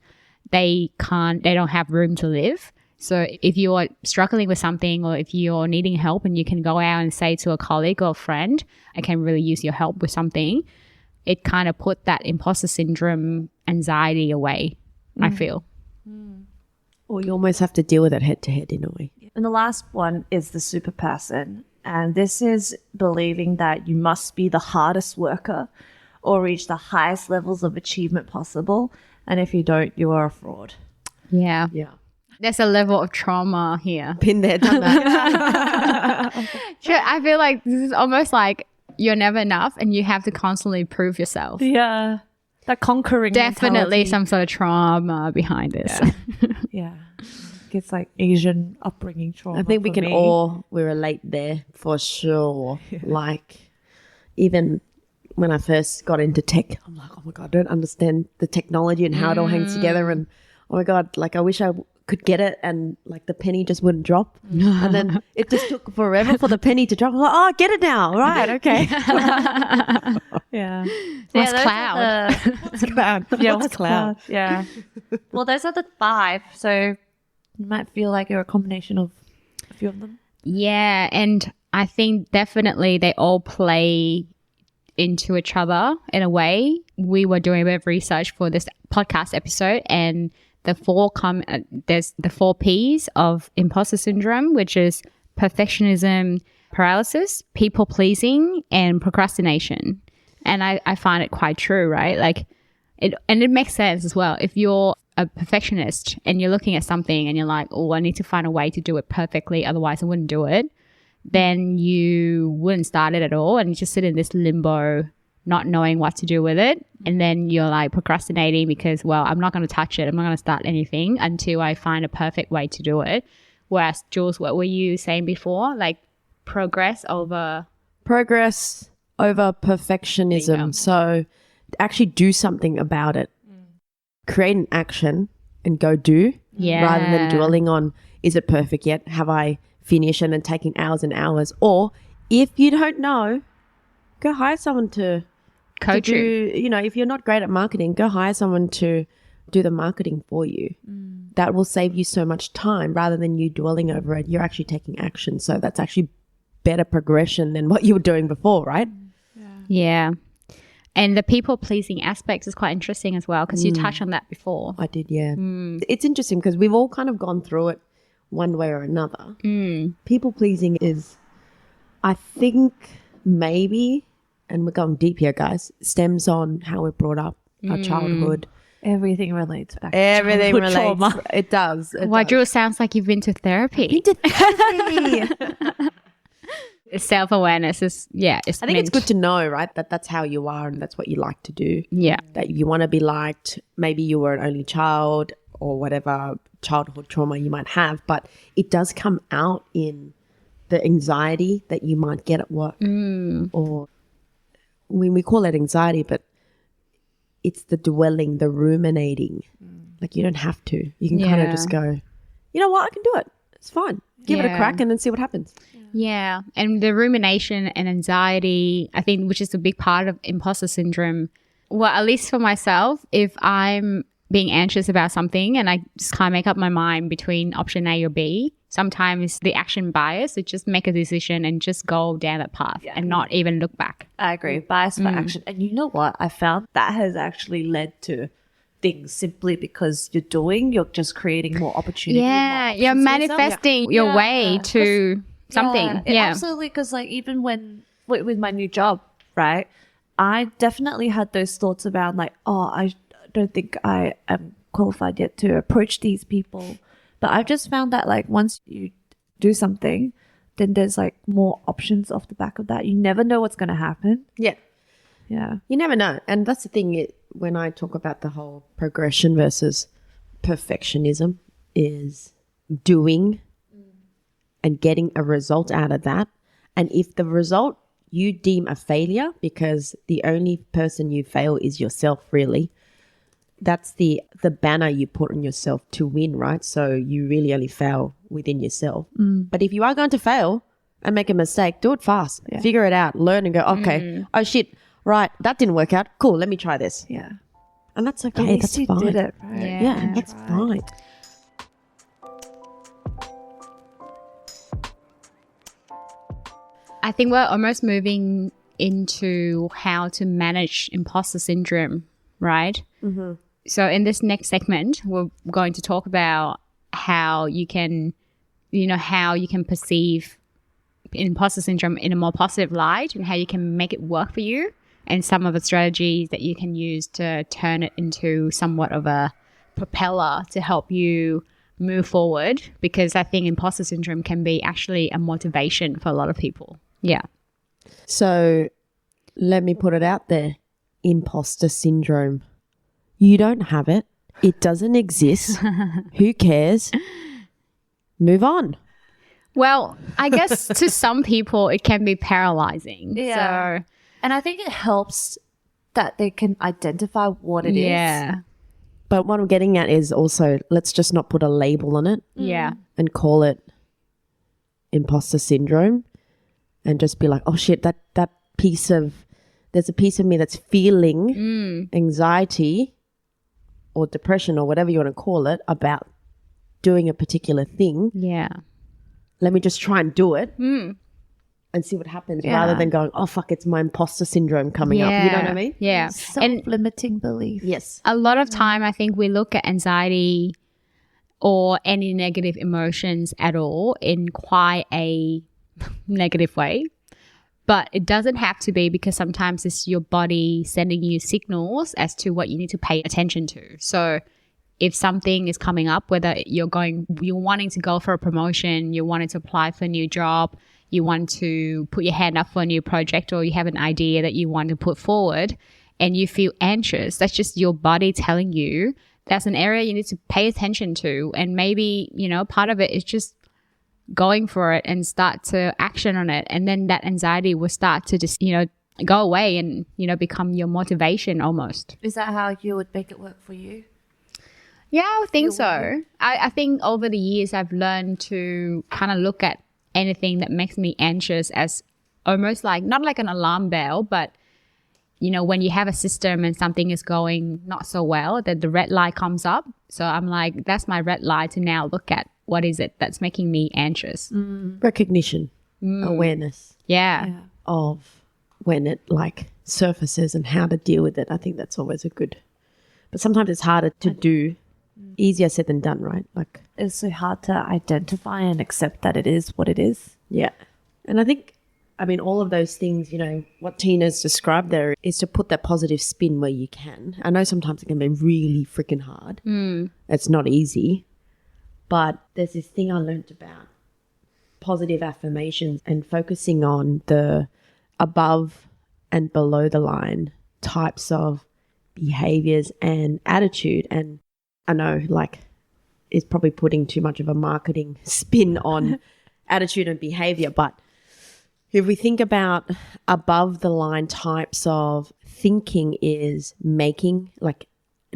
[SPEAKER 1] they don't have room to live. So if you're struggling with something or if you're needing help and you can go out and say to a colleague or a friend, I can really use your help with something, it kind of put that imposter syndrome anxiety away, I feel.
[SPEAKER 2] Or you almost have to deal with it head to head in a way.
[SPEAKER 3] And the last one is the super person. And this is believing that you must be the hardest worker or reach the highest levels of achievement possible. And if you don't, you are a fraud.
[SPEAKER 1] Yeah.
[SPEAKER 2] Yeah.
[SPEAKER 1] There's a level of trauma here.
[SPEAKER 2] Been there, done that.
[SPEAKER 1] Sure, I feel like this is almost like you're never enough and you have to constantly prove yourself.
[SPEAKER 3] Yeah. That conquering
[SPEAKER 1] Definitely
[SPEAKER 3] mentality.
[SPEAKER 1] some sort of trauma behind this.
[SPEAKER 3] Yeah. It's like Asian upbringing trauma.
[SPEAKER 2] I think we
[SPEAKER 3] for
[SPEAKER 2] can
[SPEAKER 3] me.
[SPEAKER 2] all relate there for sure. Like, even when I first got into tech, I'm like, oh my God, I don't understand the technology and how it all hangs together. And oh my God, like I wish I could get it and like the penny just wouldn't drop. And then it just took forever for the penny to drop. I'm like, oh, I get it now. Right. Okay.
[SPEAKER 3] Yeah.
[SPEAKER 1] What's
[SPEAKER 3] those
[SPEAKER 1] cloud?
[SPEAKER 3] are
[SPEAKER 2] What's cloud?
[SPEAKER 3] Yeah,
[SPEAKER 2] What's cloud?
[SPEAKER 3] Yeah. Well, those are the 5. So you might feel like you're a combination of a few of them.
[SPEAKER 1] Yeah, and I think definitely they all play into each other in a way. We were doing a bit of research for this podcast episode, and there's the 4 P's of imposter syndrome, which is perfectionism, paralysis, people pleasing, and procrastination. And I find it quite true, right? Like it makes sense as well. If you're a perfectionist and you're looking at something and you're like, oh, I need to find a way to do it perfectly, otherwise I wouldn't do it, then you wouldn't start it at all and you just sit in this limbo, not knowing what to do with it. And then you're like procrastinating because, well, I'm not going to touch it. I'm not going to start anything until I find a perfect way to do it. Whereas, Jules, what were you saying before? Like progress over
[SPEAKER 2] perfectionism. So actually do something about it. Create an action and go do rather than dwelling on, is it perfect yet? Have I finished? And then taking hours and hours. Or if you don't know, go hire someone to
[SPEAKER 1] coach you.
[SPEAKER 2] You know, if you're not great at marketing, go hire someone to do the marketing for you. That will save you so much time rather than you dwelling over it. You're actually taking action. So that's actually better progression than what you were doing before, right?
[SPEAKER 1] Yeah. And the people-pleasing aspects is quite interesting as well because you touched on that before.
[SPEAKER 2] I did, yeah. It's interesting because we've all kind of gone through it one way or another. People-pleasing is, I think, maybe, and we're going deep here, guys, stems on how we're brought up, our childhood.
[SPEAKER 3] Everything relates back to
[SPEAKER 2] Everything
[SPEAKER 3] childhood
[SPEAKER 2] relates.
[SPEAKER 3] trauma.
[SPEAKER 2] It does.
[SPEAKER 1] Why, Jules, sounds like you've been to therapy. Self-awareness is, it's
[SPEAKER 2] I think it's good to know, right, that that's how you are and that's what you like to do.
[SPEAKER 1] Yeah.
[SPEAKER 2] That you want to be liked. Maybe you were an only child or whatever childhood trauma you might have, but it does come out in the anxiety that you might get at work. Or when we call it anxiety, but it's the dwelling, the ruminating. Like you don't have to. You can kind of just go, you know what, I can do it. It's fine. Give it a crack and then see what happens.
[SPEAKER 1] Yeah. And the rumination and anxiety, I think, which is a big part of imposter syndrome. Well, at least for myself, if I'm being anxious about something and I just can't make up my mind between option A or B, sometimes the action bias, to just make a decision and just go down that path and not even look back.
[SPEAKER 3] I agree. Bias for action. And you know what? I found that has actually led to things simply because you're just creating more opportunity.
[SPEAKER 1] Yeah, you're manifesting your way to something. Yeah,
[SPEAKER 3] absolutely. Because like even when with my new job, right, I definitely had those thoughts about like, oh, I don't think I am qualified yet to approach these people. But I've just found that like once you do something, then there's like more options off the back of that. You never know what's going to happen.
[SPEAKER 2] Yeah.
[SPEAKER 3] Yeah.
[SPEAKER 2] You never know. And that's the thing, when I talk about the whole progression versus perfectionism is doing and getting a result out of that. And if the result you deem a failure because the only person you fail is yourself, really, that's the banner you put on yourself to win, right? So you really only fail within yourself. But if you are going to fail and make a mistake, do it fast. Figure it out. Learn and go, okay, oh shit, right, that didn't work out. Cool, let me try this.
[SPEAKER 3] Yeah.
[SPEAKER 2] And that's
[SPEAKER 3] At
[SPEAKER 2] okay.
[SPEAKER 3] least
[SPEAKER 2] That's
[SPEAKER 3] you
[SPEAKER 2] fine.
[SPEAKER 3] did it, right?
[SPEAKER 2] Yeah, that's fine.
[SPEAKER 1] I think we're almost moving into how to manage imposter syndrome, right? Mm-hmm. So in this next segment, we're going to talk about how you can perceive imposter syndrome in a more positive light and how you can make it work for you and some of the strategies that you can use to turn it into somewhat of a propeller to help you move forward, because I think imposter syndrome can be actually a motivation for a lot of people. Yeah.
[SPEAKER 2] So let me put it out there. Imposter syndrome. You don't have it. It doesn't exist. Who cares? Move on.
[SPEAKER 1] Well, I guess to some people it can be paralyzing.
[SPEAKER 3] Yeah.
[SPEAKER 1] So,
[SPEAKER 3] And I think it helps that they can identify what it is.
[SPEAKER 1] yeah.
[SPEAKER 2] But what I'm getting at is also, let's just not put a label on it
[SPEAKER 1] Yeah.
[SPEAKER 2] and call it imposter syndrome and just be like, oh shit, that piece of, there's a piece of me that's feeling anxiety or depression or whatever you want to call it about doing a particular thing.
[SPEAKER 1] Yeah.
[SPEAKER 2] Let me just try and do it and see what happens rather than going, oh fuck, it's my imposter syndrome coming up. You know what I mean?
[SPEAKER 1] Yeah. And
[SPEAKER 3] Self-limiting belief.
[SPEAKER 2] Yes.
[SPEAKER 1] a lot of time, I think we look at anxiety or any negative emotions at all in quite a negative way. But it doesn't have to be, because sometimes it's your body sending you signals as to what you need to pay attention to. So if something is coming up, whether you're wanting to go for a promotion, you're wanting to apply for a new job, you want to put your hand up for a new project, or you have an idea that you want to put forward and you feel anxious, that's just your body telling you that's an area you need to pay attention to. And maybe, part of it is just going for it and start to action on it. And then that anxiety will start to just, go away and, become your motivation almost.
[SPEAKER 3] Is that how you would make it work for you?
[SPEAKER 1] Yeah, I would think so. I think over the years I've learned to kind of look at anything that makes me anxious as almost like, not like an alarm bell, but when you have a system and something is going not so well, that the red light comes up. So I'm like, that's my red light to now look at what is it that's making me anxious.
[SPEAKER 2] Recognition, awareness
[SPEAKER 1] Yeah.
[SPEAKER 2] of when it like surfaces and how to deal with it. I think that's always a good, but sometimes it's harder to do. Easier said than done, right? Like,
[SPEAKER 3] It's so hard to identify and accept that it is what it is.
[SPEAKER 2] yeah. And I think, all of those things, what Tina's described there is to put that positive spin where you can. I know sometimes it can be really freaking hard. It's not easy. But there's this thing I learned about positive affirmations and focusing on the above and below the line types of behaviors and attitude. And I know, like, it's probably putting too much of a marketing spin on attitude and behavior, but if we think about above the line types of thinking is making, like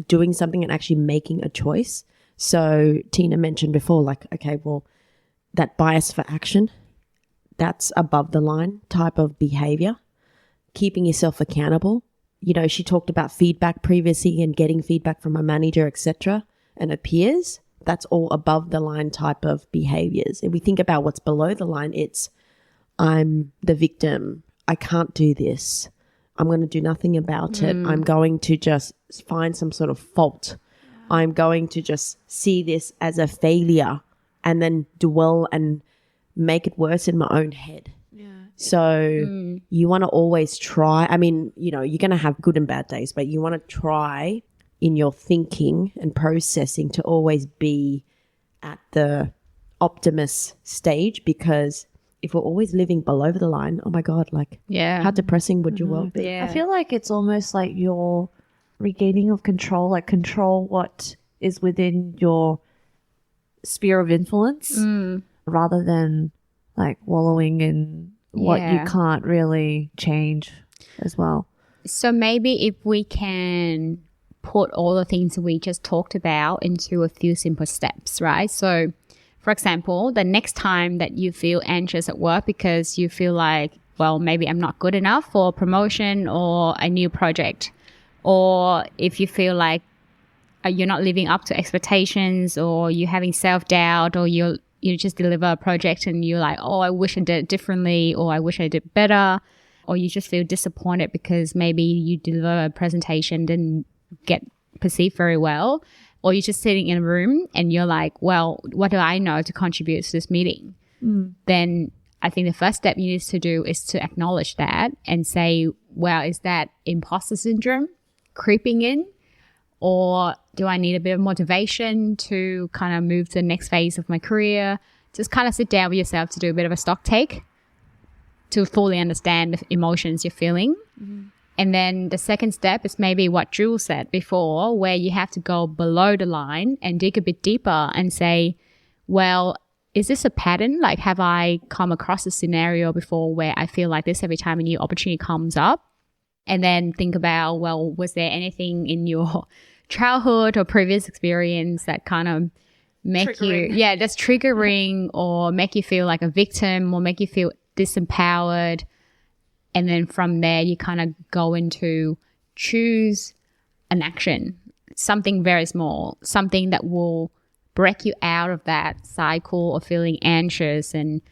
[SPEAKER 2] doing something and actually making a choice. So Tina mentioned before, like, okay, well, that bias for action, that's above the line type of behavior. Keeping yourself accountable. She talked about feedback previously and getting feedback from a manager, etc., and her peers. That's all above the line type of behaviors. If we think about what's below the line, it's I'm the victim. I can't do this. I'm going to do nothing about it. I'm going to just find some sort of fault. I'm going to just see this as a failure and then dwell and make it worse in my own head. So you want to always try. You're going to have good and bad days, but you want to try in your thinking and processing to always be at the optimist stage, because if we're always living below the line, oh my God, like, how depressing would your world be?
[SPEAKER 1] Yeah.
[SPEAKER 3] I feel like it's almost like you're regaining of control, like control what is within your sphere of influence rather than like wallowing in what you can't really change as well.
[SPEAKER 1] So maybe if we can put all the things we just talked about into a few simple steps, right? So for example, the next time that you feel anxious at work because you feel like, well, maybe I'm not good enough for a promotion or a new project, or if you feel like you're not living up to expectations, or you're having self-doubt, or you just deliver a project and you're like, oh, I wish I did it differently, or I wish I did better, or you just feel disappointed because maybe you deliver a presentation didn't get perceived very well, or you're just sitting in a room and you're like, well, what do I know to contribute to this meeting? Then I think the first step you need to do is to acknowledge that and say, well, is that imposter syndrome creeping in? Or do I need a bit of motivation to kind of move to the next phase of my career? Just kind of sit down with yourself to do a bit of a stock take to fully understand the emotions you're feeling. And then the second step is maybe what Drew said before, where you have to go below the line and dig a bit deeper and say, well, is this a pattern? Like, have I come across a scenario before where I feel like this every time a new opportunity comes up? And then think about, well, was there anything in your childhood or previous experience that kind of make that's triggering or make you feel like a victim or make you feel disempowered. And then from there, you kind of go into choose an action, something very small, something that will break you out of that cycle of feeling anxious and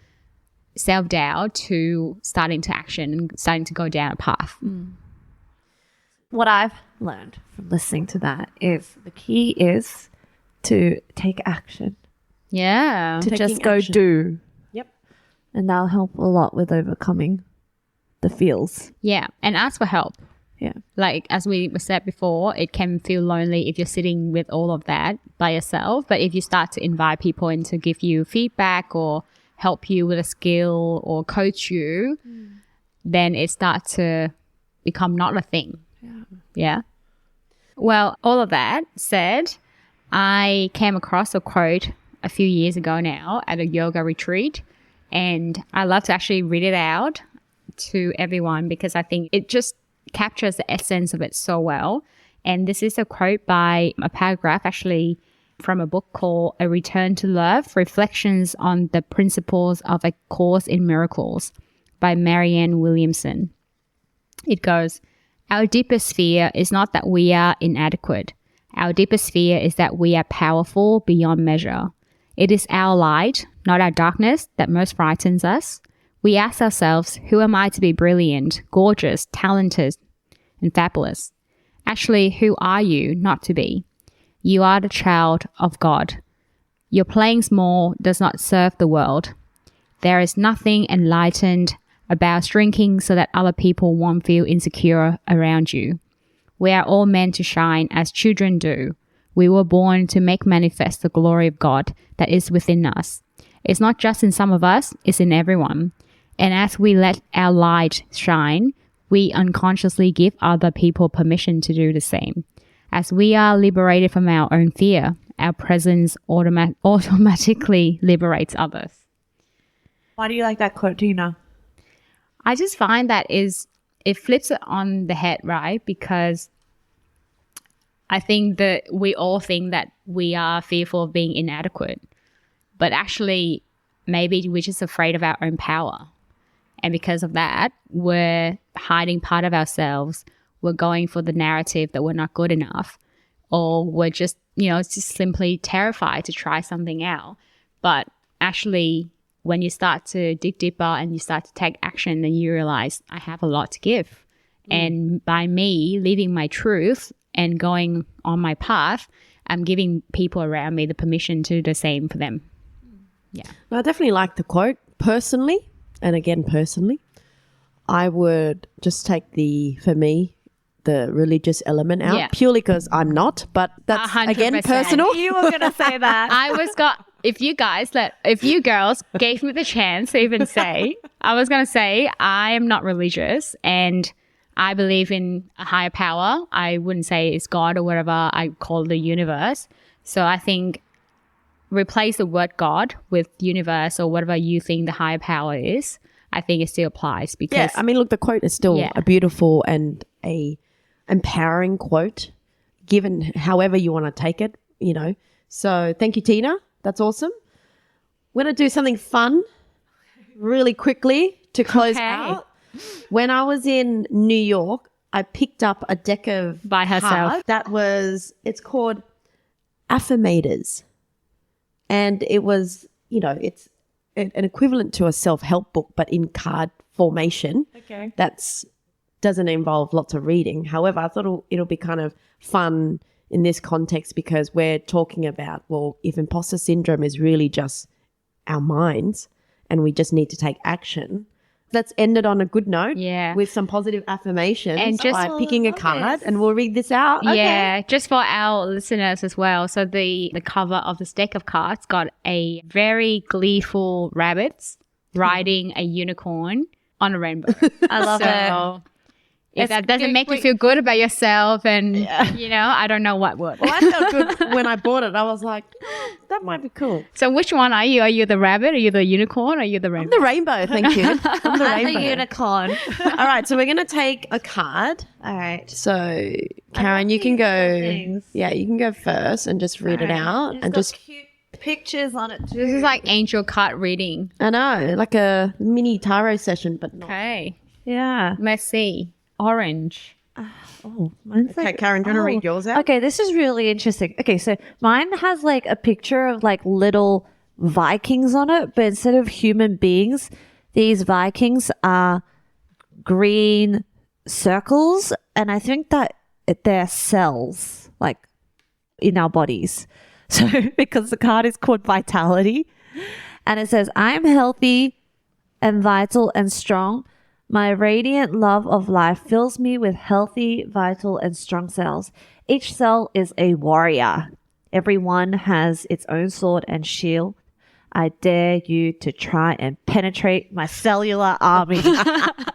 [SPEAKER 1] self-doubt to starting to action and starting to go down a path.
[SPEAKER 3] What I've learned from listening to that is the key is to take action.
[SPEAKER 1] Yeah.
[SPEAKER 3] To
[SPEAKER 2] Taking
[SPEAKER 3] just go
[SPEAKER 2] action.
[SPEAKER 3] do.
[SPEAKER 2] Yep.
[SPEAKER 3] And that'll help a lot with overcoming the feels.
[SPEAKER 1] Yeah. And ask for help.
[SPEAKER 3] Yeah.
[SPEAKER 1] Like as we said before, it can feel lonely if you're sitting with all of that by yourself. But if you start to invite people in to give you feedback or help you with a skill or coach you, then it starts to become not a thing. Yeah. Well, all of that said, I came across a quote a few years ago now at a yoga retreat, and I love to actually read it out to everyone because I think it just captures the essence of it so well. And this is a quote by a paragraph actually from a book called A Return to Love, Reflections on the Principles of A Course in Miracles by Marianne Williamson. It goes, "Our deepest fear is not that we are inadequate. Our deepest fear is that we are powerful beyond measure. It is our light, not our darkness, that most frightens us. We ask ourselves, who am I to be brilliant, gorgeous, talented, and fabulous? Actually, who are you not to be? You are the child of God. Your playing small does not serve the world. There is nothing enlightened about shrinking so that other people won't feel insecure around you. We are all meant to shine as children do. We were born to make manifest the glory of God that is within us. It's not just in some of us, it's in everyone. And as we let our light shine, we unconsciously give other people permission to do the same. As we are liberated from our own fear, our presence automatically liberates others."
[SPEAKER 3] Why do you like that quote, Tina?
[SPEAKER 1] I just find that it flips it on the head, right? Because I think that we all think that we are fearful of being inadequate, but actually maybe we're just afraid of our own power. And because of that, we're hiding part of ourselves. We're going for the narrative that we're not good enough, or we're just, it's just simply terrified to try something out. But actually, when you start to dig deeper and you start to take action, then you realize I have a lot to give. And by me living my truth and going on my path, I'm giving people around me the permission to do the same for them. Yeah.
[SPEAKER 2] I definitely like the quote. Personally, I would just take the religious element out purely because I'm not, but that's
[SPEAKER 1] 100%.
[SPEAKER 2] Again personal.
[SPEAKER 3] You were going to say that.
[SPEAKER 1] If you girls gave me the chance to even say, I was going to say I am not religious and I believe in a higher power. I wouldn't say it's God or whatever. I call it the universe. So I think replace the word God with universe or whatever you think the higher power is. I think it still applies because
[SPEAKER 2] look, the quote is still a beautiful and a empowering quote, given however you want to take it, So thank you, Tina. That's awesome. We're going to do something fun really quickly to close out. When I was in New York, I picked up a deck of
[SPEAKER 1] by herself.
[SPEAKER 2] It's called Affirmators. And it was, it's an equivalent to a self-help book, but in card formation.
[SPEAKER 3] Okay.
[SPEAKER 2] Doesn't involve lots of reading. However, I thought it'll be kind of fun in this context because we're talking about, well, if imposter syndrome is really just our minds and we just need to take action, let's end it on a good note with some positive affirmations and just by picking a card and we'll read this out.
[SPEAKER 1] Yeah, just for our listeners as well. So the cover of this deck of cards got a very gleeful rabbits riding a unicorn on a rainbow.
[SPEAKER 3] I love it.
[SPEAKER 1] If that doesn't make you feel good about yourself and, I don't know what would.
[SPEAKER 2] Well, I felt good when I bought it. I was like, that might be cool.
[SPEAKER 1] So which one are you? Are you the rabbit? Are you the unicorn? Or are you the rainbow?
[SPEAKER 2] I'm the rainbow, thank you. I'm the
[SPEAKER 3] I'm
[SPEAKER 2] rainbow.
[SPEAKER 3] the unicorn.
[SPEAKER 2] All right, so we're going to take a card.
[SPEAKER 3] All right.
[SPEAKER 2] So, Karen, you can go. Yeah, you can go first and just read it out.
[SPEAKER 3] It's
[SPEAKER 2] And
[SPEAKER 3] got
[SPEAKER 2] just,
[SPEAKER 3] cute pictures on it too.
[SPEAKER 1] This is like angel card reading.
[SPEAKER 2] I know, like a mini tarot session, but not.
[SPEAKER 1] Okay.
[SPEAKER 3] Yeah.
[SPEAKER 1] Let's see. Orange.
[SPEAKER 3] Oh, mine's
[SPEAKER 2] Okay, Karen, do you want to read yours out?
[SPEAKER 3] Okay, this is really interesting. Okay, so mine has like a picture of like little Vikings on it, but instead of human beings, these Vikings are green circles, and I think that they're cells, like in our bodies. So because the card is called Vitality, and it says, "I am healthy and vital and strong. My radiant love of life fills me with healthy, vital, and strong cells. Each cell is a warrior. Every one has its own sword and shield. I dare you to try and penetrate my cellular army."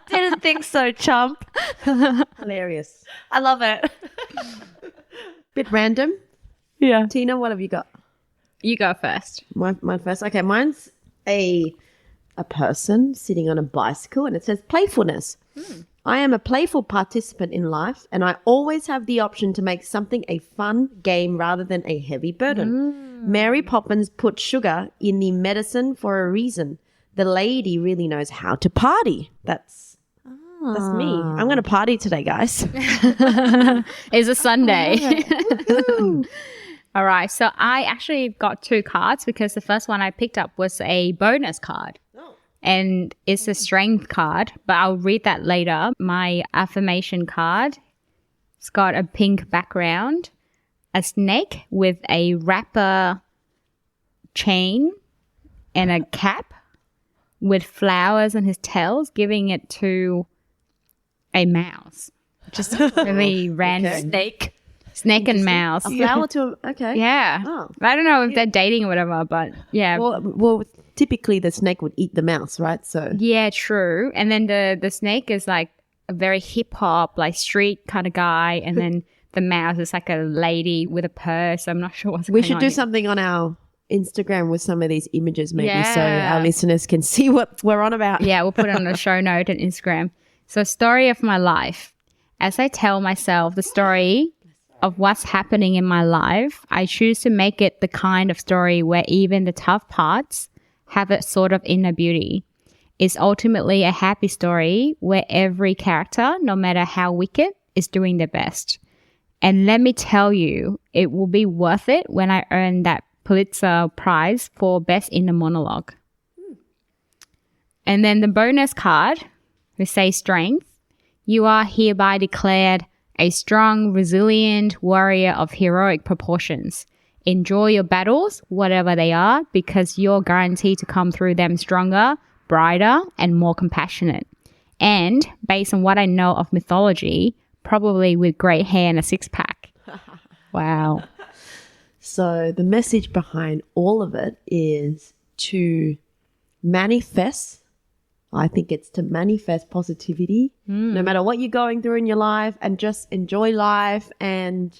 [SPEAKER 3] Didn't think so, chump.
[SPEAKER 2] Hilarious.
[SPEAKER 3] I love it.
[SPEAKER 2] Bit random.
[SPEAKER 3] Yeah.
[SPEAKER 2] Tina, what have you got?
[SPEAKER 1] You go first.
[SPEAKER 2] Mine first. Okay, mine's a person sitting on a bicycle, and it says playfulness. I am a playful participant in life, and I always have the option to make something a fun game rather than a heavy burden. Mary Poppins put sugar in the medicine for a reason. The lady really knows how to party. That's me. I'm going to party today, guys.
[SPEAKER 1] It's a Sunday. All right. So I actually got 2 cards because the first one I picked up was a bonus card. And it's a strength card, but I'll read that later. My affirmation card, it's got a pink background, a snake with a wrapper chain and a cap with flowers on his tails, giving it to a mouse. Just really random. Snake and mouse.
[SPEAKER 2] A flower to okay.
[SPEAKER 1] Yeah.
[SPEAKER 2] Oh.
[SPEAKER 1] I don't know if they're dating or whatever, but yeah.
[SPEAKER 2] Well, typically the snake would eat the mouse, right? So
[SPEAKER 1] Yeah, true. And then the snake is like a very hip hop, like street kind of guy, and then the mouse is like a lady with a purse. I'm not sure what's
[SPEAKER 2] we
[SPEAKER 1] going
[SPEAKER 2] should
[SPEAKER 1] on
[SPEAKER 2] do
[SPEAKER 1] here.
[SPEAKER 2] something on our Instagram with some of these images, maybe, so
[SPEAKER 1] Yeah.
[SPEAKER 2] our listeners can see what we're on about.
[SPEAKER 1] Yeah, we'll put it on the show note and Instagram. So, story of my life. As I tell myself the story of what's happening in my life, I choose to make it the kind of story where even the tough parts have a sort of inner beauty. It's ultimately a happy story where every character, no matter how wicked, is doing their best. And let me tell you, it will be worth it when I earn that Pulitzer Prize for Best Inner Monologue. And then the bonus card, we say strength. You are hereby declared a strong, resilient warrior of heroic proportions. Enjoy your battles, whatever they are, because you're guaranteed to come through them stronger, brighter, and more compassionate. And based on what I know of mythology, probably with great hair and a six-pack. Wow.
[SPEAKER 2] So the message behind all of it is to manifest. I think it's to manifest positivity, no matter what you're going through in your life, and just enjoy life. And,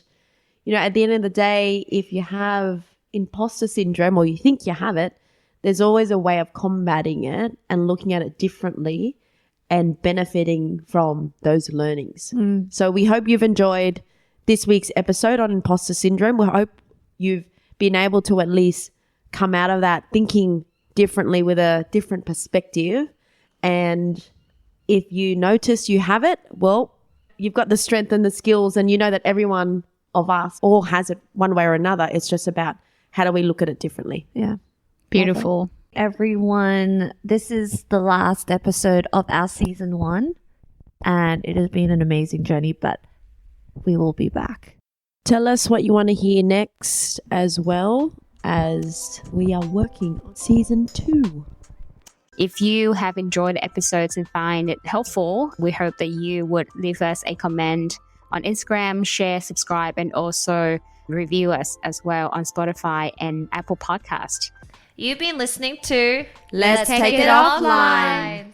[SPEAKER 2] you know, at the end of the day, if you have imposter syndrome or you think you have it, there's always a way of combating it and looking at it differently and benefiting from those learnings. So we hope you've enjoyed this week's episode on imposter syndrome. We hope you've been able to at least come out of that thinking differently with a different perspective. And if you notice you have it, well, you've got the strength and the skills, and you know that every one of us all has it one way or another. It's just about how do we look at it differently.
[SPEAKER 3] Yeah.
[SPEAKER 1] Beautiful.
[SPEAKER 3] Everyone, this is the last episode of our season 1, and it has been an amazing journey, but we will be back.
[SPEAKER 2] Tell us what you want to hear next, as well as we are working on season 2.
[SPEAKER 1] If you have enjoyed the episodes and find it helpful, we hope that you would leave us a comment on Instagram, share, subscribe, and also review us as well on Spotify and Apple Podcast.
[SPEAKER 3] You've been listening to
[SPEAKER 2] Let's Take It Offline.